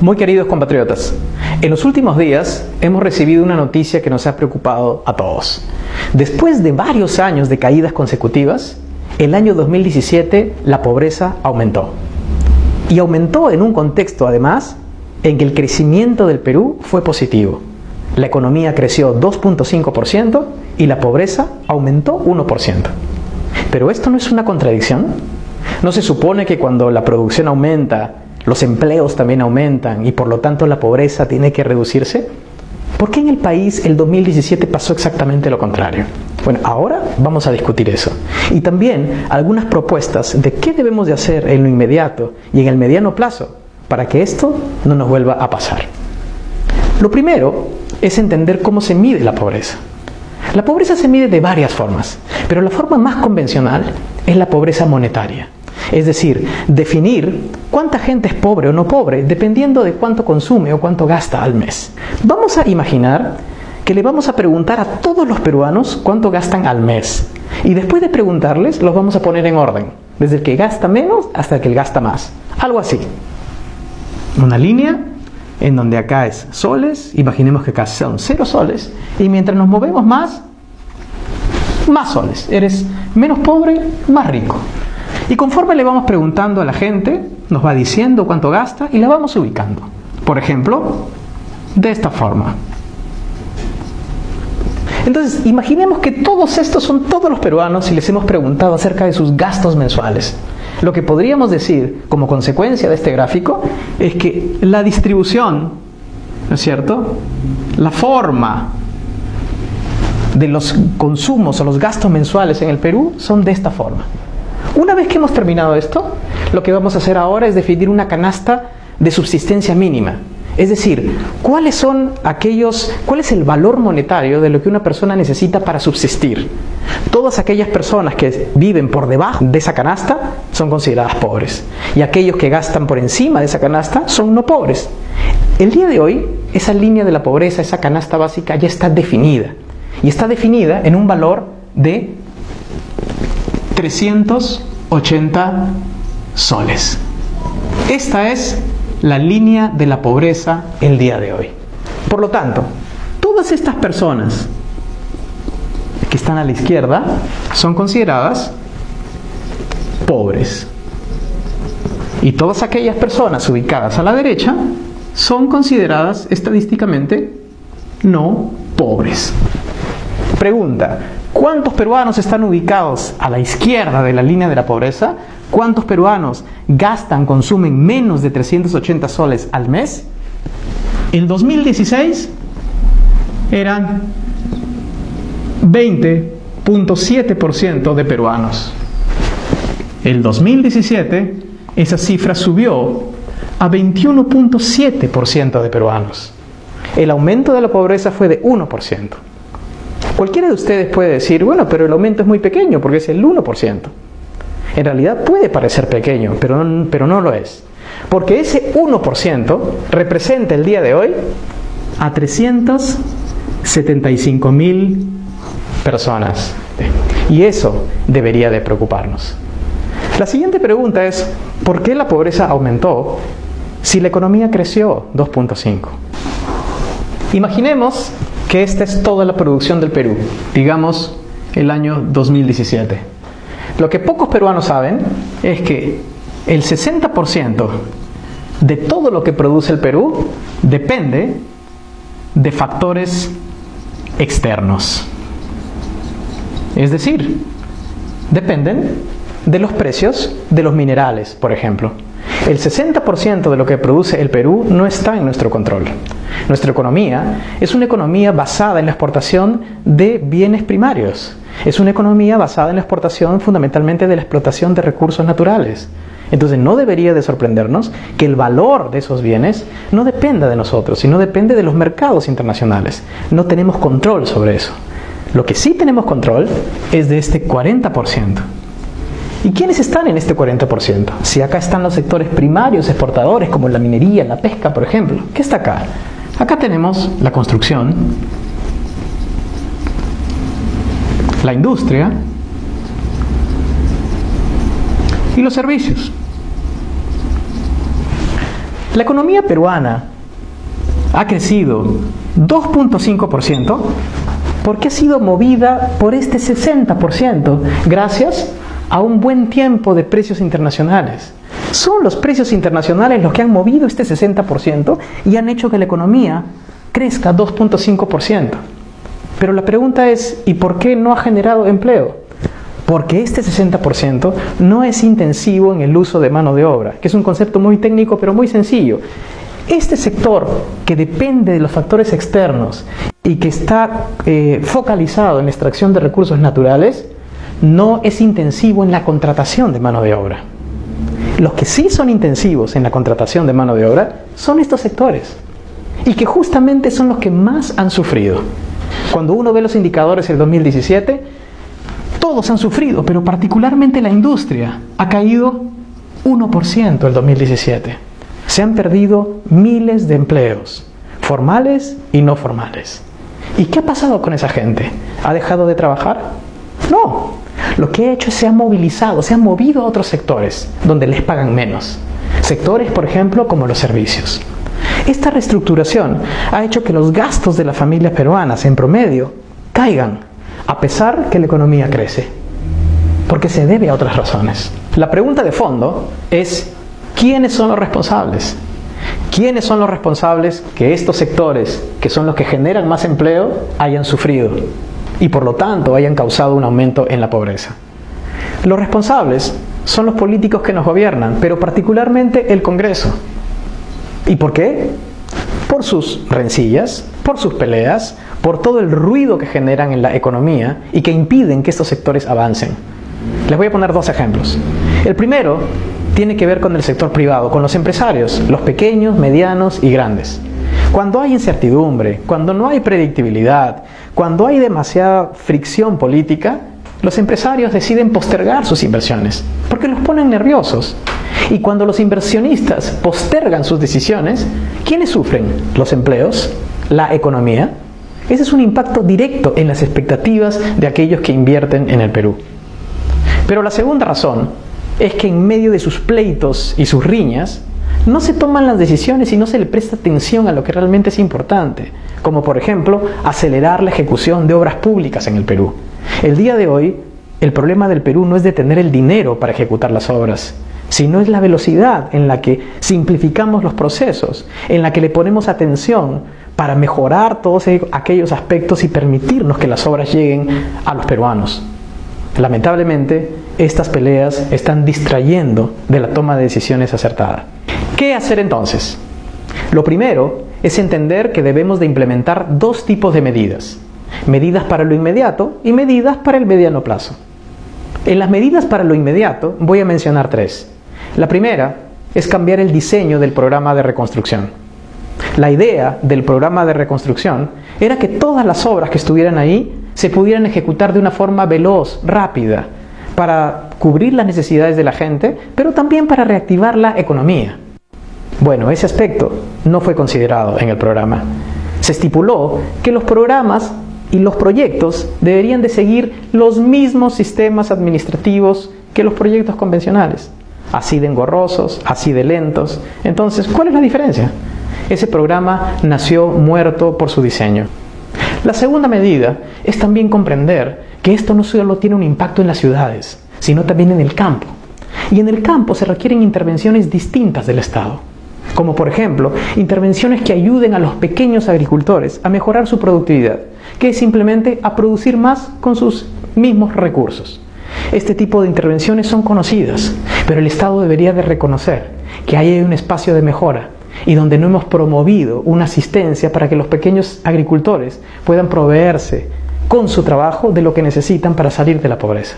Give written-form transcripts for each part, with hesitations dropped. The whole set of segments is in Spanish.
Muy queridos compatriotas, en los últimos días hemos recibido una noticia que nos ha preocupado a todos. Después de varios años de caídas consecutivas, el año 2017 la pobreza aumentó. Y aumentó en un contexto, además, en que el crecimiento del Perú fue positivo. La economía creció 2.5% y la pobreza aumentó 1%. ¿Pero esto no es una contradicción? ¿No se supone que cuando la producción aumenta, los empleos también aumentan y por lo tanto la pobreza tiene que reducirse? ¿Por qué en el país el 2017 pasó exactamente lo contrario? Bueno, ahora vamos a discutir eso. Y también algunas propuestas de qué debemos de hacer en lo inmediato y en el mediano plazo para que esto no nos vuelva a pasar. Lo primero es entender cómo se mide la pobreza. La pobreza se mide de varias formas, pero la forma más convencional es la pobreza monetaria. Es decir, definir cuánta gente es pobre o no pobre dependiendo de cuánto consume o cuánto gasta al mes. Vamos a imaginar que le vamos a preguntar a todos los peruanos cuánto gastan al mes. Y después de preguntarles, los vamos a poner en orden, desde el que gasta menos hasta el que gasta más. Algo así. Una línea en donde acá es soles, imaginemos que acá son 0 soles, y mientras nos movemos más soles. Eres menos pobre, más rico. Y conforme le vamos preguntando a la gente, nos va diciendo cuánto gasta y la vamos ubicando. Por ejemplo, de esta forma. Entonces, imaginemos que todos estos son todos los peruanos y les hemos preguntado acerca de sus gastos mensuales. Lo que podríamos decir como consecuencia de este gráfico es que la distribución, ¿no es cierto?, la forma de los consumos o los gastos mensuales en el Perú son de esta forma. Una vez que hemos terminado esto, lo que vamos a hacer ahora es definir una canasta de subsistencia mínima. Es decir, ¿cuál es el valor monetario de lo que una persona necesita para subsistir? Todas aquellas personas que viven por debajo de esa canasta son consideradas pobres. Y aquellos que gastan por encima de esa canasta son no pobres. El día de hoy, esa línea de la pobreza, esa canasta básica ya está definida. Y está definida en un valor de 380 soles. Esta es la línea de la pobreza el día de hoy. Por lo tanto, todas estas personas que están a la izquierda son consideradas pobres. Y todas aquellas personas ubicadas a la derecha son consideradas estadísticamente no pobres. Pregunta: ¿cuántos peruanos están ubicados a la izquierda de la línea de la pobreza? ¿Cuántos peruanos consumen menos de 380 soles al mes? En 2016 eran 20.7% de peruanos. En 2017 esa cifra subió a 21.7% de peruanos. El aumento de la pobreza fue de 1%. Cualquiera de ustedes puede decir, bueno, pero el aumento es muy pequeño porque es el 1%. En realidad puede parecer pequeño, pero no lo es. Porque ese 1% representa el día de hoy a 375.000 personas. Y eso debería de preocuparnos. La siguiente pregunta es, ¿por qué la pobreza aumentó si la economía creció 2.5? Imaginemos que esta es toda la producción del Perú, digamos el año 2017. Lo que pocos peruanos saben es que el 60% de todo lo que produce el Perú depende de factores externos. Es decir, dependen de los precios de los minerales, por ejemplo. El 60% de lo que produce el Perú no está en nuestro control. Nuestra economía es una economía basada en la exportación de bienes primarios. Es una economía basada en la exportación fundamentalmente de la explotación de recursos naturales. Entonces no debería de sorprendernos que el valor de esos bienes no dependa de nosotros, sino depende de los mercados internacionales. No tenemos control sobre eso. Lo que sí tenemos control es de este 40%. ¿Y quiénes están en este 40%? Si acá están los sectores primarios exportadores como la minería, la pesca, por ejemplo. ¿Qué está acá? Acá tenemos la construcción, la industria y los servicios. La economía peruana ha crecido 2.5% porque ha sido movida por este 60% gracias a un buen tiempo de precios internacionales. Son los precios internacionales los que han movido este 60% y han hecho que la economía crezca 2.5%. Pero la pregunta es, ¿y por qué no ha generado empleo? Porque este 60% no es intensivo en el uso de mano de obra, que es un concepto muy técnico pero muy sencillo. Este sector que depende de los factores externos y que está focalizado en la extracción de recursos naturales, no es intensivo en la contratación de mano de obra. Los que sí son intensivos en la contratación de mano de obra son estos sectores, y que justamente son los que más han sufrido. Cuando uno ve los indicadores del 2017, todos han sufrido, pero particularmente la industria ha caído 1% el 2017. Se han perdido miles de empleos, formales y no formales. ¿Y qué ha pasado con esa gente? ¿Ha dejado de trabajar? No. Lo que ha hecho es se ha movilizado, se ha movido a otros sectores donde les pagan menos. Sectores, por ejemplo, como los servicios. Esta reestructuración ha hecho que los gastos de las familias peruanas en promedio caigan, a pesar que la economía crece, porque se debe a otras razones. La pregunta de fondo es, ¿quiénes son los responsables? ¿Quiénes son los responsables que estos sectores, que son los que generan más empleo, hayan sufrido y por lo tanto hayan causado un aumento en la pobreza? Los responsables son los políticos que nos gobiernan, pero particularmente el Congreso. ¿Y por qué? Por sus rencillas, por sus peleas, por todo el ruido que generan en la economía y que impiden que estos sectores avancen. Les voy a poner dos ejemplos. El primero tiene que ver con el sector privado, con los empresarios, los pequeños, medianos y grandes. Cuando hay incertidumbre, cuando no hay predictibilidad, cuando hay demasiada fricción política, los empresarios deciden postergar sus inversiones, porque los ponen nerviosos. Y cuando los inversionistas postergan sus decisiones, ¿quiénes sufren? ¿Los empleos? ¿La economía? Ese es un impacto directo en las expectativas de aquellos que invierten en el Perú. Pero la segunda razón es que en medio de sus pleitos y sus riñas, no se toman las decisiones y no se le presta atención a lo que realmente es importante, como por ejemplo, acelerar la ejecución de obras públicas en el Perú. El día de hoy, el problema del Perú no es de tener el dinero para ejecutar las obras, sino es la velocidad en la que simplificamos los procesos, en la que le ponemos atención para mejorar todos aquellos aspectos y permitirnos que las obras lleguen a los peruanos. Lamentablemente, estas peleas están distrayendo de la toma de decisiones acertada. ¿Qué hacer entonces? Lo primero es entender que debemos de implementar dos tipos de medidas. Medidas para lo inmediato y medidas para el mediano plazo. En las medidas para lo inmediato voy a mencionar tres. La primera es cambiar el diseño del programa de reconstrucción. La idea del programa de reconstrucción era que todas las obras que estuvieran ahí se pudieran ejecutar de una forma veloz, rápida, para cubrir las necesidades de la gente, pero también para reactivar la economía. Bueno, ese aspecto no fue considerado en el programa. Se estipuló que los programas y los proyectos deberían de seguir los mismos sistemas administrativos que los proyectos convencionales. Así de engorrosos, así de lentos. Entonces, ¿cuál es la diferencia? Ese programa nació muerto por su diseño. La segunda medida es también comprender que esto no solo tiene un impacto en las ciudades, sino también en el campo. Y en el campo se requieren intervenciones distintas del Estado, como por ejemplo, intervenciones que ayuden a los pequeños agricultores a mejorar su productividad, que es simplemente a producir más con sus mismos recursos. Este tipo de intervenciones son conocidas, pero el Estado debería de reconocer que ahí hay un espacio de mejora y donde no hemos promovido una asistencia para que los pequeños agricultores puedan proveerse con su trabajo de lo que necesitan para salir de la pobreza.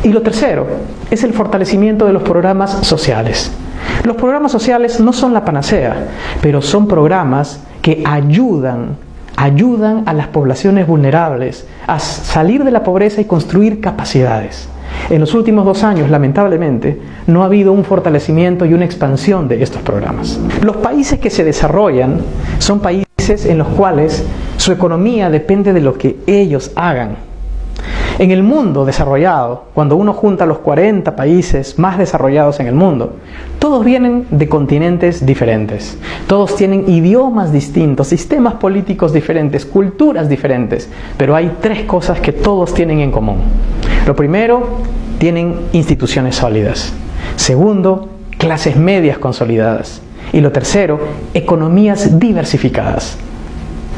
Y lo tercero es el fortalecimiento de los programas sociales. Los programas sociales no son la panacea, pero son programas que ayudan a las poblaciones vulnerables a salir de la pobreza y construir capacidades. En los últimos 2 años, lamentablemente, no ha habido un fortalecimiento y una expansión de estos programas. Los países que se desarrollan son países en los cuales su economía depende de lo que ellos hagan. En el mundo desarrollado, cuando uno junta los 40 países más desarrollados en el mundo, todos vienen de continentes diferentes, todos tienen idiomas distintos, sistemas políticos diferentes, culturas diferentes, pero hay tres cosas que todos tienen en común. Lo primero, tienen instituciones sólidas. Segundo, clases medias consolidadas. Y lo tercero, economías diversificadas.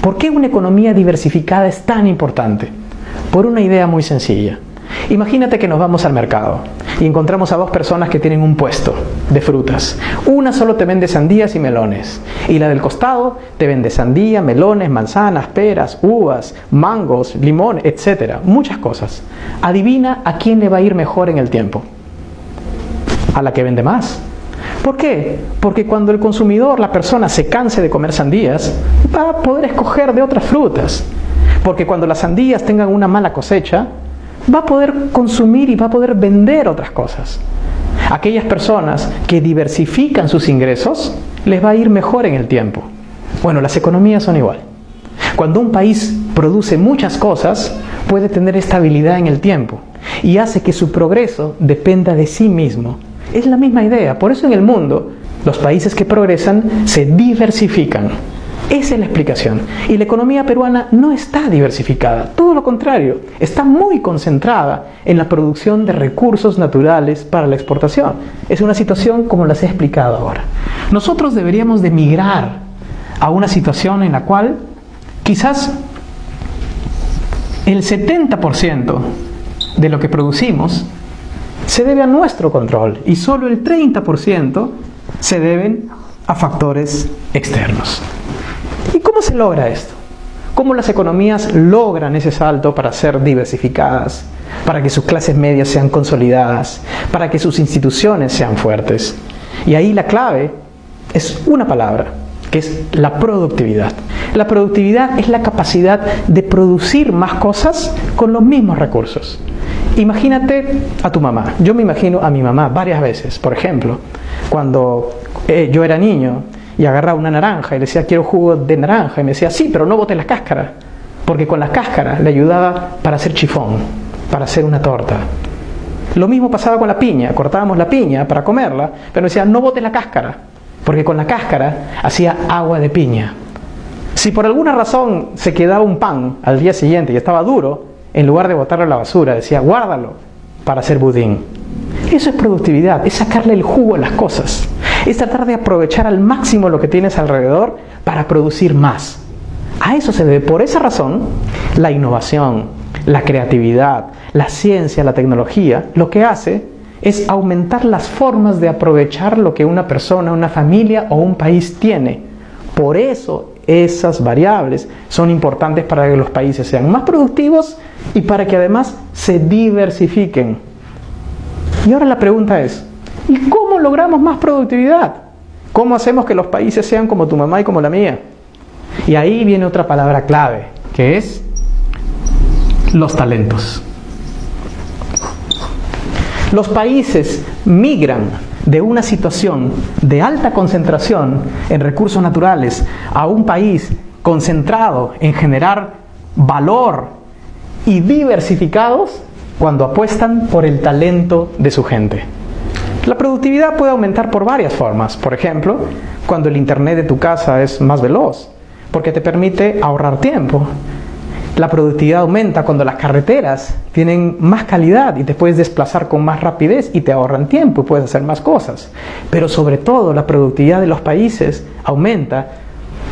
¿Por qué una economía diversificada es tan importante? Por una idea muy sencilla. Imagínate que nos vamos al mercado y encontramos a dos personas que tienen un puesto de frutas. Una solo te vende sandías y melones, y la del costado te vende sandía, melones, manzanas, peras, uvas, mangos, limones, etc. Muchas cosas. Adivina a quién le va a ir mejor en el tiempo. A la que vende más. ¿Por qué? Porque cuando el consumidor, la persona, se canse de comer sandías, va a poder escoger de otras frutas. Porque cuando las sandías tengan una mala cosecha, va a poder consumir y va a poder vender otras cosas. Aquellas personas que diversifican sus ingresos, les va a ir mejor en el tiempo. Bueno, las economías son igual. Cuando un país produce muchas cosas, puede tener estabilidad en el tiempo y hace que su progreso dependa de sí mismo. Es la misma idea. Por eso en el mundo, los países que progresan se diversifican. Esa es la explicación. Y la economía peruana no está diversificada, todo lo contrario, está muy concentrada en la producción de recursos naturales para la exportación. Es una situación como las he explicado ahora. Nosotros deberíamos de migrar a una situación en la cual quizás el 70% de lo que producimos se debe a nuestro control y solo el 30% se deben a factores externos. ¿Y cómo se logra esto? ¿Cómo las economías logran ese salto para ser diversificadas, para que sus clases medias sean consolidadas, para que sus instituciones sean fuertes? Y ahí la clave es una palabra, que es la productividad. La productividad es la capacidad de producir más cosas con los mismos recursos. Imagínate a tu mamá. Yo me imagino a mi mamá varias veces. Por ejemplo, cuando yo era niño y agarraba una naranja y le decía quiero jugo de naranja y me decía sí, pero no botes la cáscara, porque con la cáscara le ayudaba para hacer chifón, para hacer una torta. Lo mismo pasaba con la piña, cortábamos la piña para comerla, pero me decía no botes la cáscara, porque con la cáscara hacía agua de piña. Si por alguna razón se quedaba un pan al día siguiente y estaba duro, en lugar de botarlo a la basura decía guárdalo para hacer budín. Eso es productividad, es sacarle el jugo a las cosas. Es tratar de aprovechar al máximo lo que tienes alrededor para producir más. A eso se debe. Por esa razón, la innovación, la creatividad, la ciencia, la tecnología, lo que hace es aumentar las formas de aprovechar lo que una persona, una familia o un país tiene. Por eso esas variables son importantes para que los países sean más productivos y para que además se diversifiquen. Y ahora la pregunta es, ¿y cómo logramos más productividad? ¿Cómo hacemos que los países sean como tu mamá y como la mía? Y ahí viene otra palabra clave, que es los talentos. Los países migran de una situación de alta concentración en recursos naturales a un país concentrado en generar valor y diversificados cuando apuestan por el talento de su gente. La productividad puede aumentar por varias formas. Por ejemplo, cuando el internet de tu casa es más veloz, porque te permite ahorrar tiempo. La productividad aumenta cuando las carreteras tienen más calidad y te puedes desplazar con más rapidez y te ahorran tiempo y puedes hacer más cosas. Pero sobre todo la productividad de los países aumenta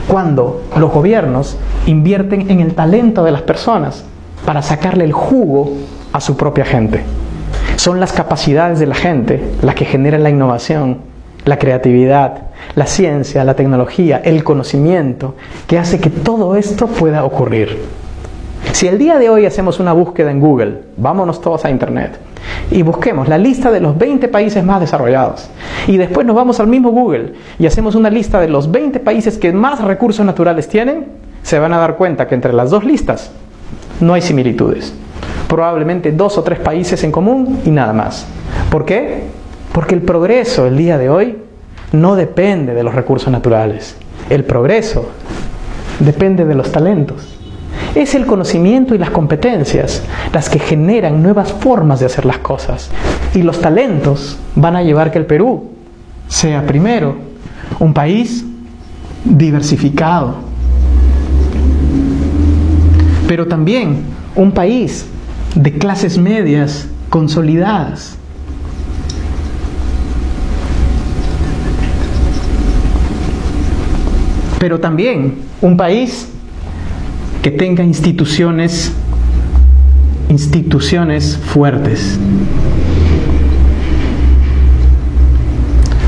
cuando los gobiernos invierten en el talento de las personas para sacarle el jugo a su propia gente. Son las capacidades de la gente las que generan la innovación, la creatividad, la ciencia, la tecnología, el conocimiento, que hace que todo esto pueda ocurrir. Si el día de hoy hacemos una búsqueda en Google, vámonos todos a Internet, y busquemos la lista de los 20 países más desarrollados, y después nos vamos al mismo Google y hacemos una lista de los 20 países que más recursos naturales tienen, se van a dar cuenta que entre las dos listas no hay similitudes. Probablemente 2 o 3 países en común y nada más. ¿Por qué? Porque el progreso el día de hoy no depende de los recursos naturales. El progreso depende de los talentos. Es el conocimiento y las competencias las que generan nuevas formas de hacer las cosas. Y los talentos van a llevar que el Perú sea, primero, un país diversificado, pero también un país de clases medias consolidadas. Pero también un país que tenga instituciones fuertes.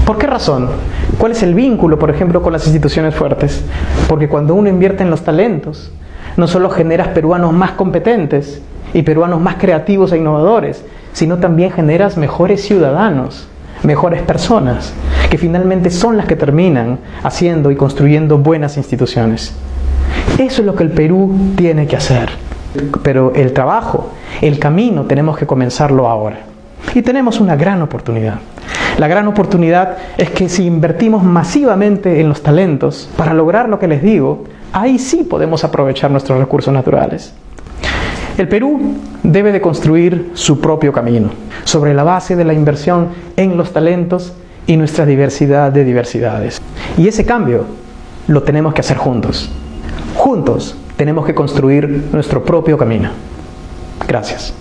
¿Por qué razón? ¿Cuál es el vínculo, por ejemplo, con las instituciones fuertes? Porque cuando uno invierte en los talentos, no solo generas peruanos más competentes y peruanos más creativos e innovadores, sino también generas mejores ciudadanos, mejores personas, que finalmente son las que terminan haciendo y construyendo buenas instituciones. Eso es lo que el Perú tiene que hacer. Pero el trabajo, el camino, tenemos que comenzarlo ahora. Y tenemos una gran oportunidad. La gran oportunidad es que si invertimos masivamente en los talentos para lograr lo que les digo, ahí sí podemos aprovechar nuestros recursos naturales. El Perú debe de construir su propio camino sobre la base de la inversión en los talentos y nuestra diversidad de diversidades. Y ese cambio lo tenemos que hacer juntos. Juntos tenemos que construir nuestro propio camino. Gracias.